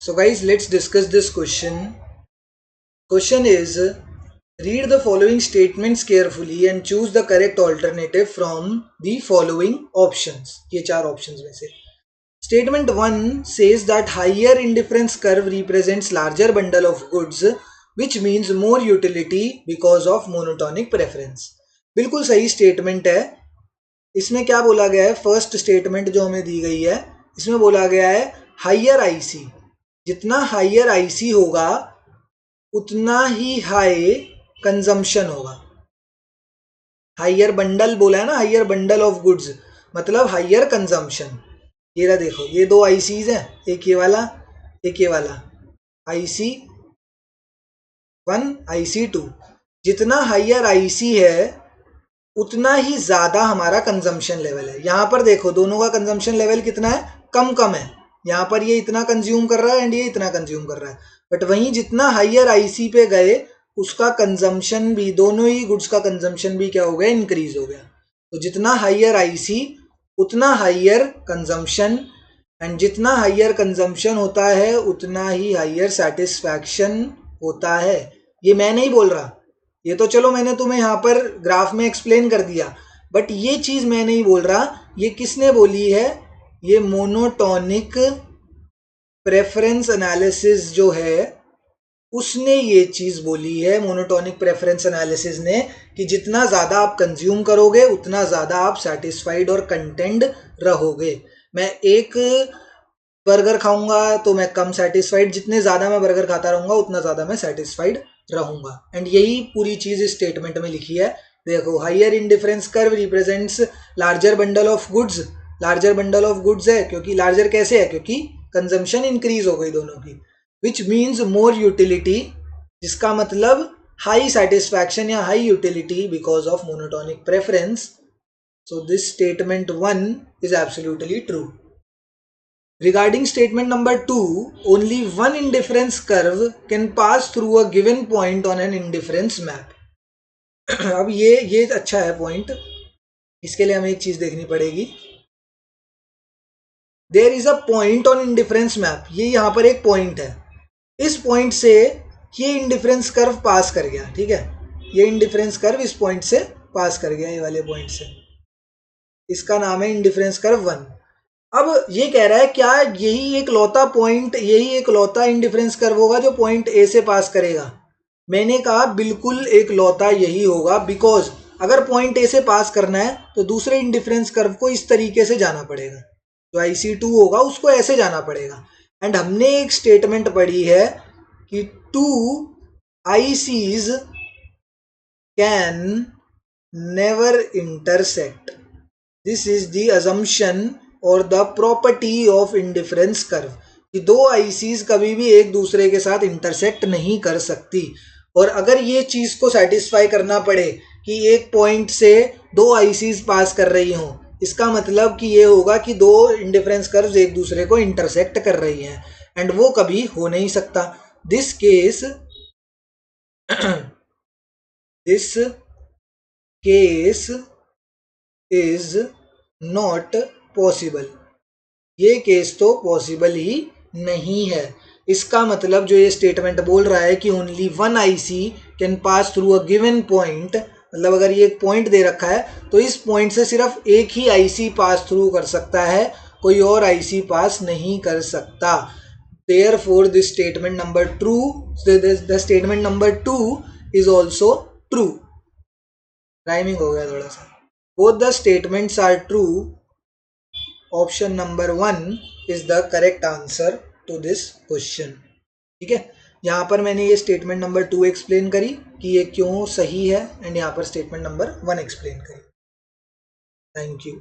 So guys, let's discuss this question. Question is, read the following statements carefully and choose the correct alternative from the following options. ये चार options में से. Statement 1 says that higher indifference curve represents larger bundle of goods, which means more utility because of monotonic preference. बिल्कुल सही statement है. इसमें क्या बोला गया है, फर्स्ट स्टेटमेंट जो हमें दी गई है इसमें बोला गया है हाइयर आईसी, जितना हाइयर आईसी होगा उतना ही हाई कंजम्पशन होगा. हाइयर बंडल बोला है ना, हाइयर बंडल ऑफ गुड्स मतलब हाइयर कंजम्पशन. ये रहा देखो, ये दो आईसीज हैं, एक ये वाला एक ये वाला, आईसी 1 आईसी 2. जितना हाइयर आईसी है उतना ही ज्यादा हमारा कंजम्पशन लेवल है. यहां पर देखो दोनों का कंजम्पशन लेवल कितना है, कम कम है. यहां पर ये इतना कंज्यूम कर रहा है एंड ये इतना कंज्यूम कर रहा है. बट वहीं जितना हाइयर आईसी पे गए उसका कंजम्पशन भी, दोनों ही गुड्स का कंजम्पशन भी क्या हो गया, इंक्रीज हो गया. तो जितना हाइयर आईसी उतना हाइयर कंजम्पशन, एंड जितना हाइयर कंजम्पशन होता है उतना ही हाइयर सेटिस्फैक्शन होता है. ये मैं नहीं बोल रहा, ये तो चलो मैंने तुम्हें यहाँ पर ग्राफ में एक्सप्लेन कर दिया, बट ये चीज मैं नहीं बोल रहा. ये किसने बोली है, ये मोनोटोनिक प्रेफरेंस एनालिसिस जो है उसने ये चीज बोली है. मोनोटोनिक प्रेफरेंस एनालिसिस ने कि जितना ज्यादा आप कंज्यूम करोगे उतना ज्यादा आप सेटिस्फाइड और कंटेंट रहोगे. मैं एक बर्गर खाऊंगा तो मैं कम सेटिस्फाइड, जितने ज्यादा मैं बर्गर खाता रहूंगा उतना ज्यादा मैं सेटिस्फाइड रहूंगा. एंड यही पूरी चीज इस स्टेटमेंट में लिखी है. देखो, higher indifference curve represents larger bundle of goods. Larger bundle of goods है क्योंकि लार्जर कैसे है, क्योंकि कंजम्पशन इंक्रीज हो गई दोनों की. विच मीन्स मोर यूटिलिटी, जिसका मतलब हाई सेटिस्फैक्शन या high utility because of monotonic preference. So this statement 1 is absolutely true. Regarding statement number 2, only one indifference curve can pass through a given point on an indifference map. अब ये अच्छा है point. इसके लिए हमें एक चीज देखनी पड़ेगी. There is a point on indifference map. ये यहाँ पर एक पॉइंट है. इस पॉइंट से ये इंडिफरेंस कर्व पास कर गया. ठीक है, ये इंडिफरेंस कर्व इस पॉइंट से पास कर गया, ये वाले पॉइंट से. इसका नाम है इंडिफरेंस कर्व 1. अब ये कह रहा है क्या यही एक लौता पॉइंट, यही एक लौता इंडिफरेंस कर्व होगा जो पॉइंट ए से पास करेगा. मैंने कहा बिल्कुल एक लौता यही होगा, बिकॉज अगर पॉइंट ए से पास करना है तो दूसरे इंडिफरेंस कर्व को इस तरीके से जाना पड़ेगा. जो IC2 होगा उसको ऐसे जाना पड़ेगा. एंड हमने एक स्टेटमेंट पढ़ी है कि 2 ICs can never intersect. This is the assumption और the property of indifference curve कि दो आईसीज कभी भी एक दूसरे के साथ इंटरसेक्ट नहीं कर सकती. और अगर ये चीज को सेटिस्फाई करना पड़े कि एक पॉइंट से दो आईसीज पास कर रही हों, इसका मतलब कि ये होगा कि दो इंडिफरेंस कर्व्स एक दूसरे को इंटरसेक्ट कर रही हैं, एंड वो कभी हो नहीं सकता. This case is not possible. ये केस तो पॉसिबल ही नहीं है. इसका मतलब जो ये स्टेटमेंट बोल रहा है कि only one IC can pass through a given point, मतलब अगर ये एक पॉइंट दे रखा है तो इस पॉइंट से सिर्फ एक ही आईसी पास थ्रू कर सकता है, कोई और आईसी पास नहीं कर सकता. Therefore this statement number true, the statement number 2 is also true. Rhyming हो गया थोड़ा सा. Both the statements are true. Option number 1 is the correct answer to this question. ठीक है, यहाँ पर मैंने ये स्टेटमेंट नंबर 2 एक्सप्लेन करी कि ये क्यों सही है, एंड यहाँ पर स्टेटमेंट नंबर 1 एक्सप्लेन करी. Thank you.